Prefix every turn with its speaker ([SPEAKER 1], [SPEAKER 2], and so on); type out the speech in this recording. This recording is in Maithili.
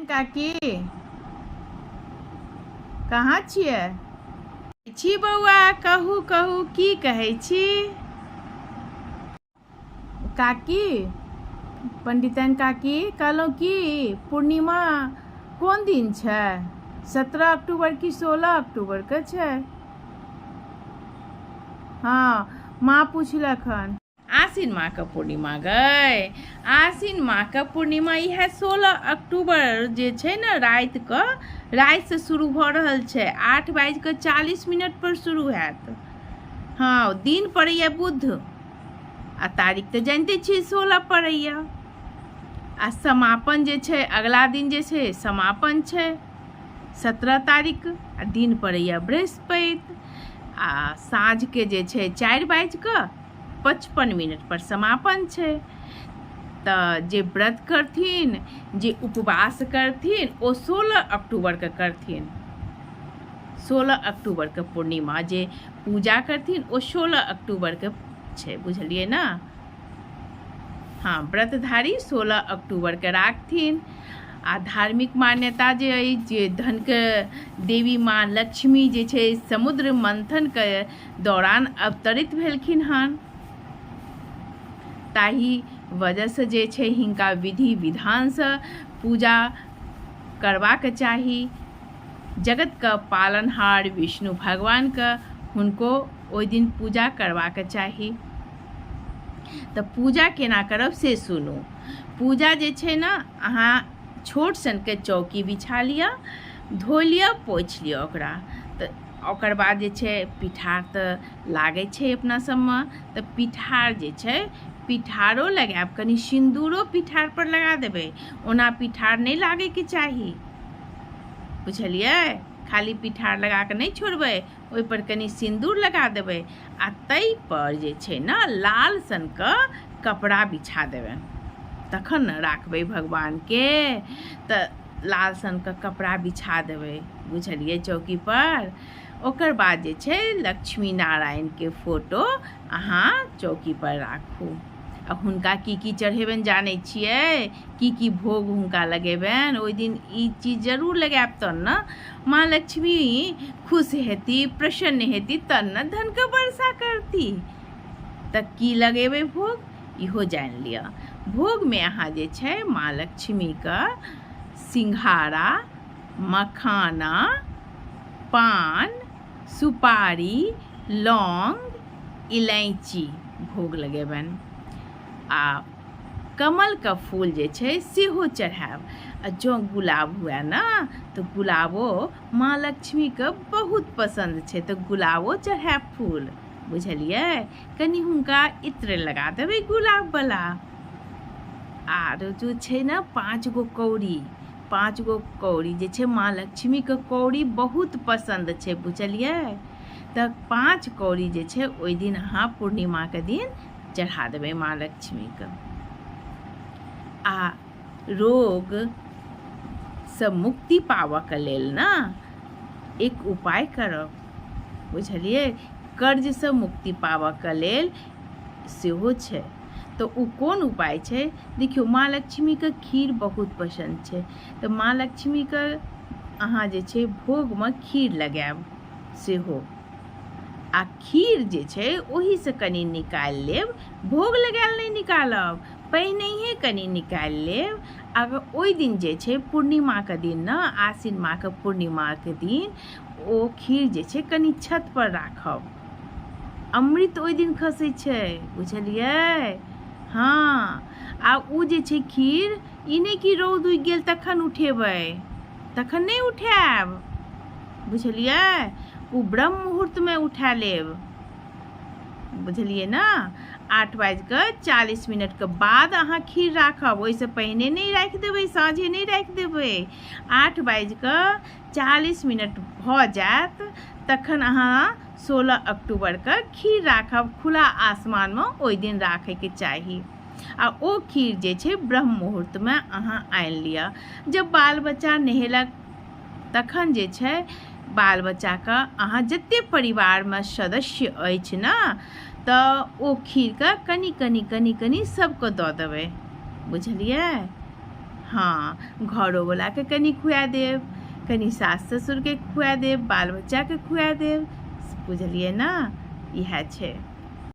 [SPEAKER 1] काकी कहाँ छियै? छी बौआ, कहू कहू की कहै छी? काकी, पंडितन काकी, कहलहुँ की पूर्णिमा कोन दिन छै? 17 अक्टूबर की 16 अक्टूबर के छै? हाँ, माँ पूछलक हन। आसिन माँ के पूर्णिमा गई, आसिन माँ के पूर्णिमा इएह 16 अक्टूबर जे छै ने राति से शुरू भऽ रहल छै। 8:40 पर शुरू हैत। हाँ, दिन पड़ैया बुध आ तारीख तऽ जानिते छियै 16 पड़ैया। आ समापन जे छै अगला दिन जे छै समापन छै 17 तारीख आ दिन पड़ैया बृहस्पति। आ साँझ के जे छै 4:55 पर समापन छै। तऽ जे व्रत करथिन, जे उपवास करथिन ओ 16 अक्टूबर के करथिन। 16 अक्टूबर के पूर्णिमा जे पूजा करथिन ओ 16 अक्टूबर के छै, बुझलिए ना? हाँ, व्रतधारी 16 अक्टूबर के राखथिन। आ धार्मिक मान्यता जे अछि जे धन के देवी माँ लक्ष्मी जे छै समुद्र मंथन के दौरान अवतरित भेलखिन हन। ताही वजह से जे छै हिनका विधि विधान से पूजा करबाक चाही। जगत का पालनहार विष्णु भगवान का हुनको ओहि दिन पूजा करबाक चाही। तऽ पूजा केना करब से सुनू। पूजा जे छै ना, अहाँ छोट सनके चौकी बिछा लिअ, धो लिअ, पोछि लिअ ओकरा। तऽ ओकर बाद जे छै पिठार तऽ लागै छै अपना सबमे, तऽ पिठार जे छै पिठारो लगायब, कनि सिन्दूरो पिठार पर लगा देबै। ओना पिठार नहीं लागैके चाही, बुझलियै? खाली पिठार लगा कऽ नहीं छोड़बै, ओहि पर कनि सिन्दूर लगा देबै। आ ताहि पर जे छै ना लाल सन के कपड़ा बिछा देबै, तखन न राखबै भगवान के। तऽ लाल सन के कपड़ा बिछा देबै, बुझलियै, चौकी पर। ओकर बाद जे छै लक्ष्मी नारायण के फोटो अहाँ चौकी पर राखू। आ हुनका की चढ़ेबनि जानै छियै? की भोग हुनका लगेबनि? ओहि दिन ई चीज जरूर लगायब, तब न माँ लक्ष्मी खुश हेती, प्रसन्न हेती, तब न धन के वर्षा करती। तऽ की लगेबै भोग, इहो जानि लिअ। भोग में अहाँ जे छै माँ लक्ष्मी का सिंघाड़ा, मखाना, पान, सुपारी, लौंग, इलायची भोग लगेबनि। आ कमल का फूल जे छै सेहो चढ़ायब। आ जँ गुलाब हुए ना तऽ गुलाबो माँ लक्ष्मी के बहुत पसंद छै, तऽ गुलाबो चढ़ायब फूल, बुझलियै? कनि हुनका इत्र लगा देबै गुलाब वाला। आर जो छै ना 5 गो कौड़ी जे छै माँ लक्ष्मी के कौड़ी बहुत पसंद छै, बुझलियै? तऽ 5 कौड़ी जे छै ओहि दिन अहाँ पूर्णिमा के दिन चढ़ा देबै माँ लक्ष्मी के। आ रोग से मुक्ति पावऽ के लेल ना एक उपाय करब, बुझलियै? कर्ज से मुक्ति पावऽ के लेल सेहो छै। तो उ कोन उपाय छै? देखियौ, माँ लक्ष्मी के खीर बहुत पसंद छै, तऽ माँ लक्ष्मी के अहाँ जे छै भोग में खीर लगायब सेहो। आ खीर जे छै ओही से कनि निकालि लेब, भोग लगायल नहीं निकालब, पहिनहिए कनि निकालि लेब। अगर ओहि दिन जे छै पूर्णिमा के दिन ना, आसिन माँ के पूर्णिमा के दिन ओ खीर जे छै कनि छत पर राखब। अमृत ओहि दिन खसै छै, बुझलियै? हाँ, आ उ जे छै खीर, ई नहीं कि रौद उगि गेल तखन उठेबै, तखन नहीं उठायब, बुझलियै? उ ब्रह्म मुहूर्त में उठा लेब, बुझलियै ना? 8:40 के बाद अहाँ खीर राखब, ओहिसँ पहिने नहीं राखि देबै, साँझे नहीं राखि देबै। 8:40 भऽ जायत तखन अहाँ 16 अक्टूबर के खीर राखब। खुला आसमान में ओहि दिन राखे के चाही। आ ओ खीर जे छै ब्रह्म मुहूर्त में अहाँ आनि लिअ। जब बाल बच्चा नहेलक तखन जे छै बाल बच्चा के अहाँ जते परिवार में सदस्य अछि ना, तऽ ओ खीर के कनि सबके दऽ देबै, बुझलियै? हाँ, घरोवलाके कनि खुआ देब, कनि सास ससुरके खुआ देब, बाल बच्चाके खुआ देब, बुझलिए ना? इएह छै।